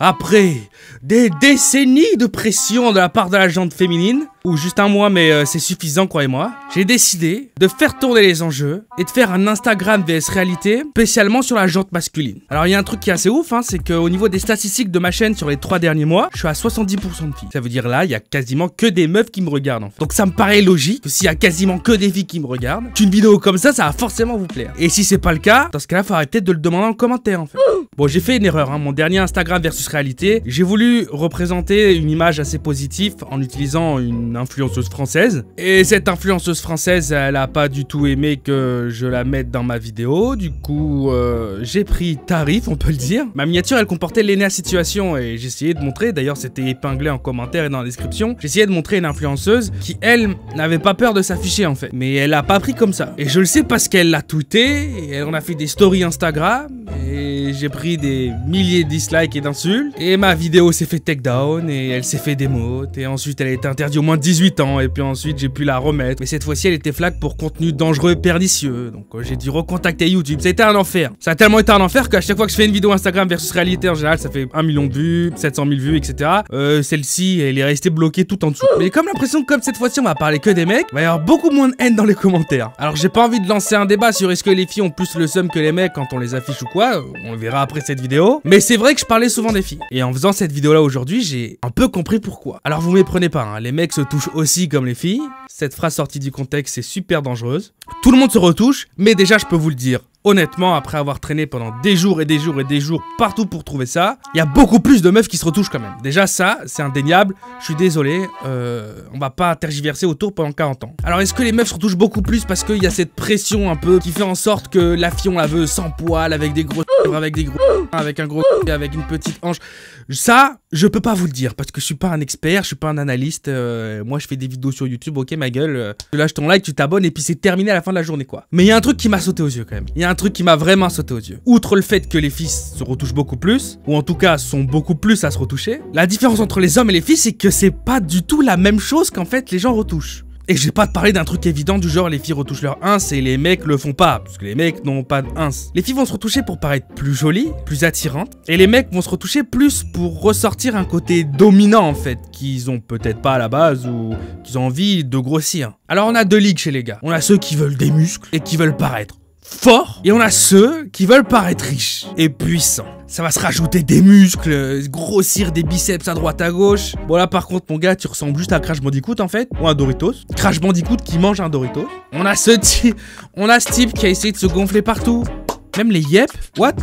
Après des décennies de pression de la part de la jante féminine, ou juste un mois mais c'est suffisant croyez-moi, j'ai décidé de faire tourner les enjeux et de faire un Instagram vs réalité spécialement sur la jante masculine. Alors il y a un truc qui est assez ouf, hein, c'est qu'au niveau des statistiques de ma chaîne sur les 3 derniers mois, je suis à 70% de filles. Ça veut dire là, il y a quasiment que des meufs qui me regardent en fait. Donc ça me paraît logique que s'il y a quasiment que des filles qui me regardent, qu'une vidéo comme ça va forcément vous plaire. Et si c'est pas le cas, dans ce cas-là, faut arrêter de le demander en commentaire en fait. Bon, j'ai fait une erreur, hein. Mon dernier Instagram versus réalité, j'ai voulu représenter une image assez positive en utilisant une influenceuse française. Et cette influenceuse française, elle a pas du tout aimé que je la mette dans ma vidéo. Du coup, j'ai pris tarif, on peut le dire. Ma miniature, elle comportait Léna Situation et j'ai essayé de montrer, d'ailleurs c'était épinglé en commentaire et dans la description, j'ai essayé de montrer une influenceuse qui, elle, n'avait pas peur de s'afficher en fait. Mais elle a pas pris comme ça. Et je le sais parce qu'elle l'a tweeté, et on a fait des stories Instagram, et j'ai pris des milliers de dislikes et d'insultes. Et ma vidéo s'est fait takedown, et elle s'est fait démote, et ensuite elle a été interdite au moins de 18 ans, et puis ensuite j'ai pu la remettre. Mais cette fois-ci elle était flag pour contenu dangereux et pernicieux, donc j'ai dû recontacter YouTube. Ça a été un enfer. Ça a tellement été un enfer qu'à chaque fois que je fais une vidéo Instagram versus réalité, en général ça fait 1 million de vues, 700 000 vues, etc. Celle-ci, elle est restée bloquée tout en dessous. Mais j'ai comme l'impression que comme cette fois-ci on va parler que des mecs, il va y avoir beaucoup moins de haine dans les commentaires. Alors j'ai pas envie de lancer un débat sur est-ce que les filles ont plus le seum que les mecs quand on les affiche ou quoi, on le verra après cette vidéo. Mais c'est vrai que je parlais souvent des filles. Et en faisant cette vidéo là aujourd'hui, j'ai un peu compris pourquoi. Alors vous méprenez pas, hein, les mecs se touchent aussi comme les filles. Cette phrase sortie du contexte c'est super dangereuse. Tout le monde se retouche, mais déjà je peux vous le dire. Honnêtement, après avoir traîné pendant des jours et des jours et des jours partout pour trouver ça, il y a beaucoup plus de meufs qui se retouchent quand même. Déjà ça, c'est indéniable, je suis désolé, on va pas tergiverser autour pendant 40 ans. Alors est-ce que les meufs se retouchent beaucoup plus parce qu'il y a cette pression un peu qui fait en sorte que la fille on la veut sans poil, avec des gros avec des gros avec un gros avec une petite hanche. Ça, je peux pas vous le dire parce que je suis pas un expert, je suis pas un analyste, moi je fais des vidéos sur YouTube, ok ma gueule, tu lâches ton like, tu t'abonnes et puis c'est terminé à la fin de la journée quoi. Mais il y a un truc qui m'a sauté aux yeux quand même. Il y a un truc qui m'a vraiment sauté aux yeux. Outre le fait que les filles se retouchent beaucoup plus, ou en tout cas sont beaucoup plus à se retoucher, la différence entre les hommes et les filles c'est que c'est pas du tout la même chose qu'en fait les gens retouchent. Et je vais pas te parler d'un truc évident du genre les filles retouchent leur ins et les mecs le font pas, parce que les mecs n'ont pas de ins. Les filles vont se retoucher pour paraître plus jolies, plus attirantes, et les mecs vont se retoucher plus pour ressortir un côté dominant en fait, qu'ils ont peut-être pas à la base ou qu'ils ont envie de grossir. Alors on a deux ligues chez les gars. On a ceux qui veulent des muscles et qui veulent paraître forts, et on a ceux qui veulent paraître riches et puissants. Ça va se rajouter des muscles, grossir des biceps à droite à gauche. Bon là par contre mon gars tu ressembles juste à Crash Bandicoot en fait, ou un Doritos. Crash Bandicoot qui mange un Doritos. On a ce type qui a essayé de se gonfler partout. Même les yep, what?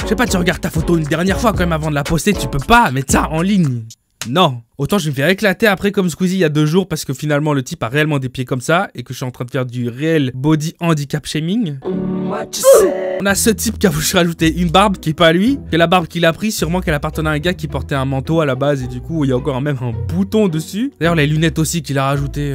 Je sais pas, tu regardes ta photo une dernière fois quand même avant de la poster, tu peux pas mettre ça en ligne. Non. Autant je vais me faire éclater après comme Squeezie il y a 2 jours parce que finalement le type a réellement des pieds comme ça et que je suis en train de faire du réel body handicap shaming. On a ce type qui a voulu rajouter une barbe qui est pas lui, que la barbe qu'il a pris sûrement qu'elle appartenait à un gars qui portait un manteau à la base et du coup il y a encore même un bouton dessus. D'ailleurs les lunettes aussi qu'il a rajouté,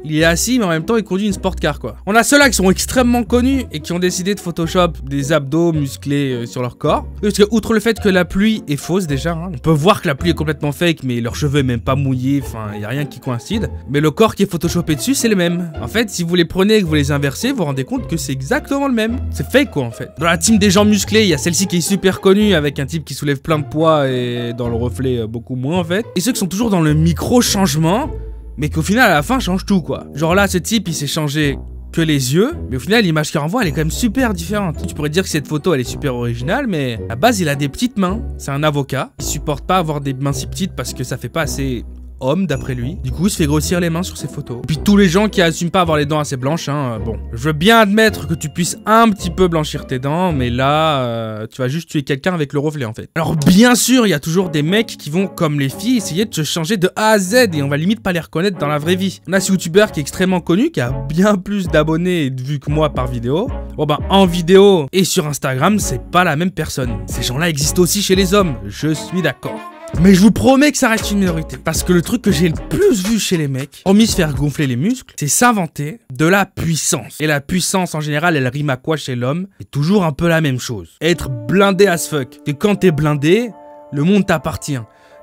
il est assis mais en même temps il conduit une sport car quoi. On a ceux-là qui sont extrêmement connus et qui ont décidé de Photoshop des abdos musclés sur leur corps. Parce que outre le fait que la pluie est fausse déjà, hein, on peut voir que la pluie est complètement fake mais leurs cheveux même pas mouillé, enfin y a rien qui coïncide. Mais le corps qui est photoshopé dessus c'est le même. En fait si vous les prenez et que vous les inversez, vous vous rendez compte que c'est exactement le même. C'est fake quoi en fait. Dans la team des gens musclés, il y a celle-ci qui est super connue avec un type qui soulève plein de poids et dans le reflet beaucoup moins en fait. Et ceux qui sont toujours dans le micro changement, mais qu'au final à la fin change tout quoi. Genre là ce type il s'est changé que les yeux, mais au final l'image qu'il renvoie elle est quand même super différente. Tu pourrais dire que cette photo elle est super originale, mais à base il a des petites mains, c'est un avocat, il supporte pas avoir des mains si petites parce que ça fait pas assez homme d'après lui. Du coup il se fait grossir les mains sur ses photos. Et puis tous les gens qui assument pas avoir les dents assez blanches, hein, bon, je veux bien admettre que tu puisses un petit peu blanchir tes dents, mais là tu vas juste tuer quelqu'un avec le reflet en fait. Alors bien sûr il y a toujours des mecs qui vont comme les filles essayer de se changer de A à Z et on va limite pas les reconnaître dans la vraie vie. On a ce youtubeur qui est extrêmement connu, qui a bien plus d'abonnés et de vues que moi par vidéo. Bon ben en vidéo et sur Instagram c'est pas la même personne. Ces gens là existent aussi chez les hommes, je suis d'accord. Mais je vous promets que ça reste une minorité. Parce que le truc que j'ai le plus vu chez les mecs, hormis se faire gonfler les muscles, c'est s'inventer de la puissance. Et la puissance en général, elle rime à quoi chez l'homme? C'est toujours un peu la même chose. Être blindé as fuck. Et quand t'es blindé, le monde t'appartient.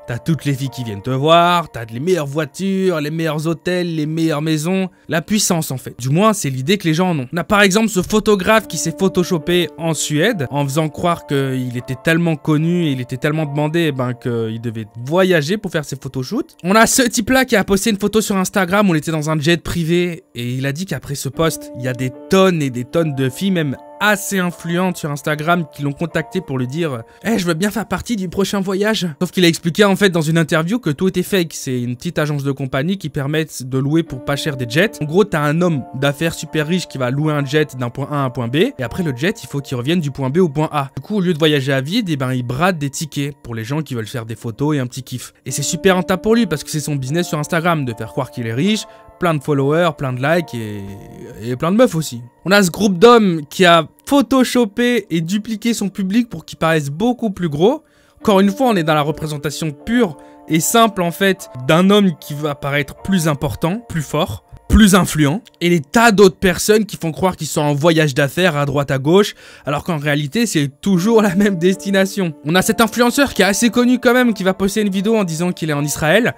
T'as toutes les filles qui viennent te voir, t'as les meilleures voitures, les meilleurs hôtels, les meilleures maisons. La puissance en fait. Du moins, c'est l'idée que les gens en ont. On a par exemple ce photographe qui s'est photoshopé en Suède en faisant croire qu'il était tellement connu et il était tellement demandé qu'il devait voyager pour faire ses photoshoots. On a ce type-là qui a posté une photo sur Instagram où il était dans un jet privé et il a dit qu'après ce post, il y a des tonnes et des tonnes de filles, même assez influentes sur Instagram, qui l'ont contacté pour lui dire « Eh, je veux bien faire partie du prochain voyage ». Sauf qu'il a expliqué en fait dans une interview que tout était fake. C'est une petite agence de compagnie qui permet de louer pour pas cher des jets. En gros, t'as un homme d'affaires super riche qui va louer un jet d'un point A à un point B. Et après le jet, il faut qu'il revienne du point B au point A. Du coup, au lieu de voyager à vide, il brade des tickets pour les gens qui veulent faire des photos et un petit kiff. Et c'est super rentable pour lui parce que c'est son business sur Instagram, de faire croire qu'il est riche, plein de followers, plein de likes et plein de meufs aussi. On a ce groupe d'hommes qui a photoshopé et dupliqué son public pour qu'il paraisse beaucoup plus gros. Encore une fois, on est dans la représentation pure et simple en fait d'un homme qui va paraître plus important, plus fort, plus influent, et des tas d'autres personnes qui font croire qu'ils sont en voyage d'affaires à droite à gauche, alors qu'en réalité c'est toujours la même destination. On a cet influenceur qui est assez connu quand même, qui va poster une vidéo en disant qu'il est en Israël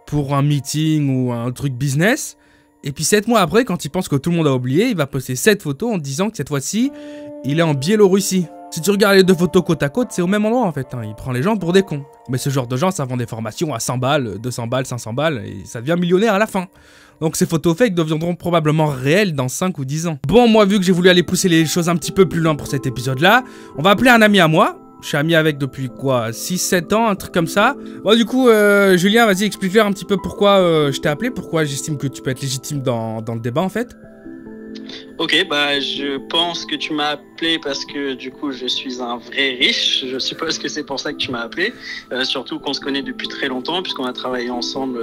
pour un meeting ou un truc business. Et puis 7 mois après, quand il pense que tout le monde a oublié, il va poster cette photo en disant que cette fois-ci, il est en Biélorussie. Si tu regardes les deux photos côte à côte, c'est au même endroit en fait. Il prend les gens pour des cons. Mais ce genre de gens, ça vend des formations à 100 balles, 200 balles, 500 balles, et ça devient millionnaire à la fin. Donc ces photos fake deviendront probablement réelles dans 5 ou 10 ans. Bon, moi vu que j'ai voulu aller pousser les choses un petit peu plus loin pour cet épisode-là, on va appeler un ami à moi. Je suis ami avec depuis quoi, 6-7 ans, un truc comme ça. Bon du coup, Julien, vas-y, explique-leur un petit peu pourquoi je t'ai appelé, pourquoi j'estime que tu peux être légitime dans le débat en fait. Ok, bah je pense que tu m'as appelé parce que du coup je suis un vrai riche. Je suppose que c'est pour ça que tu m'as appelé. Surtout qu'on se connaît depuis très longtemps puisqu'on a travaillé ensemble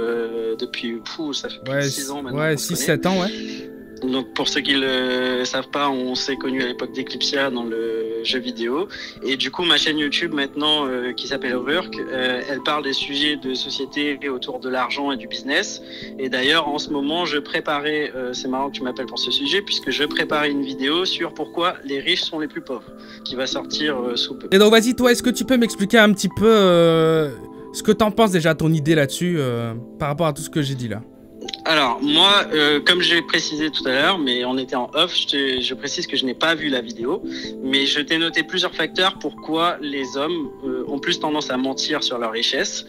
depuis, ça fait plus de 6 ans maintenant. Ouais, 6-7 ans, ouais. Donc pour ceux qui le savent pas, on s'est connus à l'époque d'Eclipsia dans le jeu vidéo. Et du coup ma chaîne YouTube maintenant qui s'appelle Overwork, elle parle des sujets de société autour de l'argent et du business. Et d'ailleurs en ce moment je préparais, c'est marrant que tu m'appelles pour ce sujet, puisque je préparais une vidéo sur pourquoi les riches sont les plus pauvres, qui va sortir sous peu. Et donc vas-y, toi, est-ce que tu peux m'expliquer un petit peu ce que t'en penses déjà, ton idée là-dessus, par rapport à tout ce que j'ai dit là? Alors moi, comme j'ai précisé tout à l'heure, mais on était en off, je précise que je n'ai pas vu la vidéo, mais je t'ai noté plusieurs facteurs pourquoi les hommes ont plus tendance à mentir sur leur richesse.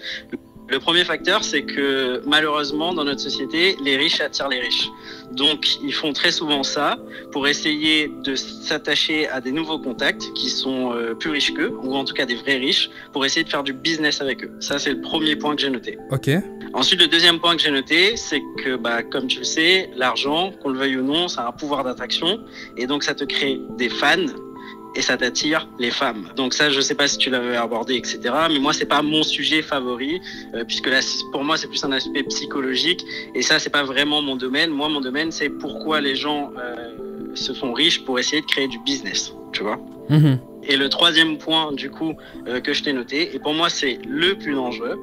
Le premier facteur, c'est que malheureusement, dans notre société, les riches attirent les riches. Donc, ils font très souvent ça pour essayer de s'attacher à des nouveaux contacts qui sont plus riches qu'eux, ou en tout cas des vrais riches, pour essayer de faire du business avec eux. Ça, c'est le premier point que j'ai noté. Ok. Ensuite, le deuxième point que j'ai noté, c'est que, comme tu le sais, l'argent, qu'on le veuille ou non, ça a un pouvoir d'attraction. Et donc, ça te crée des fans. Et ça t'attire les femmes. Donc ça, je sais pas si tu l'avais abordé, etc. Mais moi, c'est pas mon sujet favori, puisque là, pour moi, c'est plus un aspect psychologique. Et ça, c'est pas vraiment mon domaine. Moi, mon domaine, c'est pourquoi les gens se font riches pour essayer de créer du business, tu vois. Mmh. Et le troisième point, du coup, que je t'ai noté, et pour moi, c'est le plus dangereux,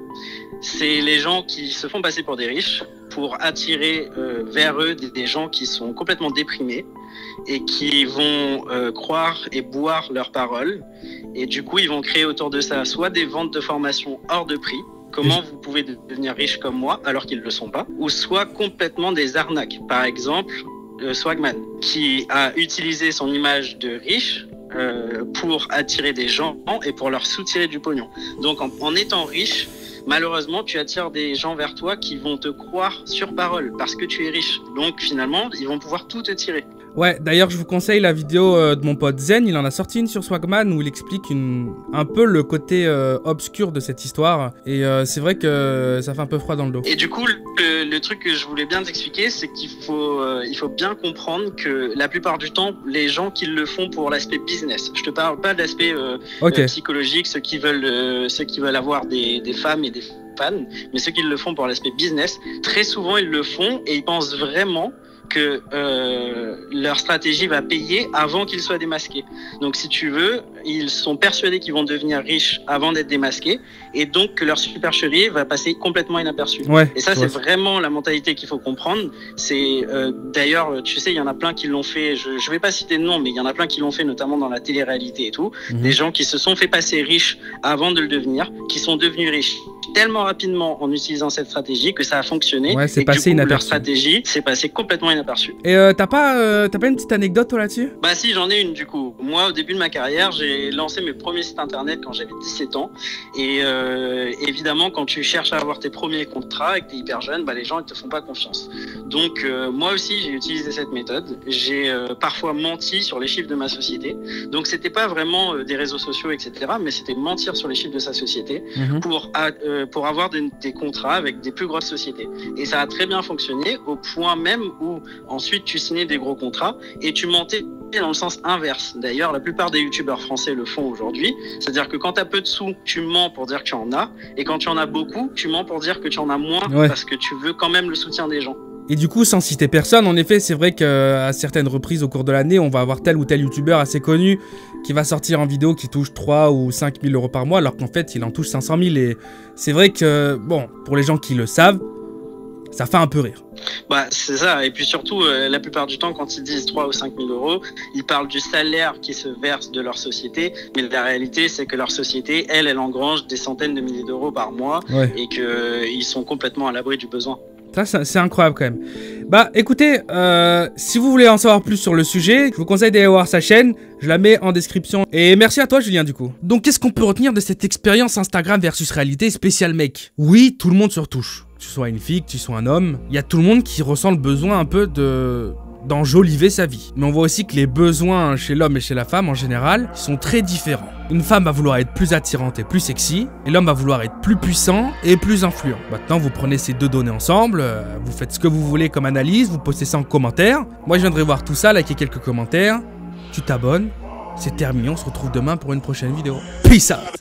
c'est les gens qui se font passer pour des riches pour attirer vers eux des gens qui sont complètement déprimés et qui vont croire et boire leurs paroles. Et du coup, ils vont créer autour de ça soit des ventes de formation hors de prix, comment vous pouvez devenir riche comme moi alors qu'ils ne le sont pas, ou soit complètement des arnaques. Par exemple, Swagman, qui a utilisé son image de riche pour attirer des gens et pour leur soutirer du pognon. Donc en étant riche, malheureusement, tu attires des gens vers toi qui vont te croire sur parole parce que tu es riche. Donc finalement, ils vont pouvoir tout te tirer. Ouais, d'ailleurs, je vous conseille la vidéo de mon pote Zen. Il en a sorti une sur Swagman où il explique un peu le côté obscur de cette histoire. Et c'est vrai que ça fait un peu froid dans le dos. Et du coup, le truc que je voulais bien t'expliquer, c'est qu'il faut bien comprendre que la plupart du temps, les gens qui le font pour l'aspect business. Je te parle pas de l'aspect psychologique, ceux qui veulent avoir des femmes et des fans, mais ceux qui le font pour l'aspect business, très souvent ils le font et ils pensent vraiment que leur stratégie va payer avant qu'ils soient démasqués. Donc si tu veux, ils sont persuadés qu'ils vont devenir riches avant d'être démasqués et donc que leur supercherie va passer complètement inaperçue. Ouais, et ça, c'est vraiment la mentalité qu'il faut comprendre. C'est d'ailleurs, tu sais, il y en a plein qui l'ont fait, je vais pas citer de nom, mais il y en a plein qui l'ont fait, notamment dans la télé-réalité et tout. Des gens qui se sont fait passer riches avant de le devenir, qui sont devenus riches tellement rapidement en utilisant cette stratégie que ça a fonctionné. Ouais, c'est et que, passé du coup, inaperçu. leur stratégie s'est passée complètement inaperçue. Et t'as pas une petite anecdote toi là-dessus? Bah si, j'en ai une du coup. Moi, au début de ma carrière, j'ai lancé mes premiers sites internet quand j'avais 17 ans. Et évidemment, quand tu cherches à avoir tes premiers contrats et que tu es hyper jeune, bah, les gens ne te font pas confiance. Donc moi aussi, j'ai utilisé cette méthode. J'ai parfois menti sur les chiffres de ma société. Donc c'était pas vraiment des réseaux sociaux, etc. Mais c'était mentir sur les chiffres de sa société pour avoir des contrats avec des plus grosses sociétés. Et ça a très bien fonctionné au point même où ensuite tu signais des gros contrats et tu mentais dans le sens inverse. D'ailleurs, la plupart des youtubeurs français le font aujourd'hui. C'est-à-dire que quand tu as peu de sous, tu mens pour dire que tu en as. Et quand tu en as beaucoup, tu mens pour dire que tu en as moins parce que tu veux quand même le soutien des gens. Et du coup, sans citer personne, en effet, c'est vrai qu'à certaines reprises au cours de l'année, on va avoir tel ou tel youtubeur assez connu qui va sortir en vidéo qui touche 3 ou 5 000 euros par mois, alors qu'en fait, il en touche 500 000. Et c'est vrai que, bon, pour les gens qui le savent, ça fait un peu rire. Bah, c'est ça. Et puis surtout, la plupart du temps, quand ils disent 3 ou 5 000 euros, ils parlent du salaire qui se verse de leur société. Mais la réalité, c'est que leur société, elle engrange des centaines de milliers d'euros par mois et qu'ils sont complètement à l'abri du besoin. Ça, c'est incroyable quand même. Bah écoutez, si vous voulez en savoir plus sur le sujet, je vous conseille d'aller voir sa chaîne, je la mets en description. Et merci à toi Julien du coup. Donc qu'est-ce qu'on peut retenir de cette expérience Instagram versus réalité spécial mec? Oui, tout le monde se retouche. Que tu sois une fille, que tu sois un homme, il y a tout le monde qui ressent le besoin un peu d'enjoliver sa vie. Mais on voit aussi que les besoins chez l'homme et chez la femme en général sont très différents. Une femme va vouloir être plus attirante et plus sexy, et l'homme va vouloir être plus puissant et plus influent. Maintenant, vous prenez ces deux données ensemble, vous faites ce que vous voulez comme analyse, vous postez ça en commentaire. Moi, je viendrai voir tout ça, liker quelques commentaires, tu t'abonnes, c'est terminé, on se retrouve demain pour une prochaine vidéo. Peace out.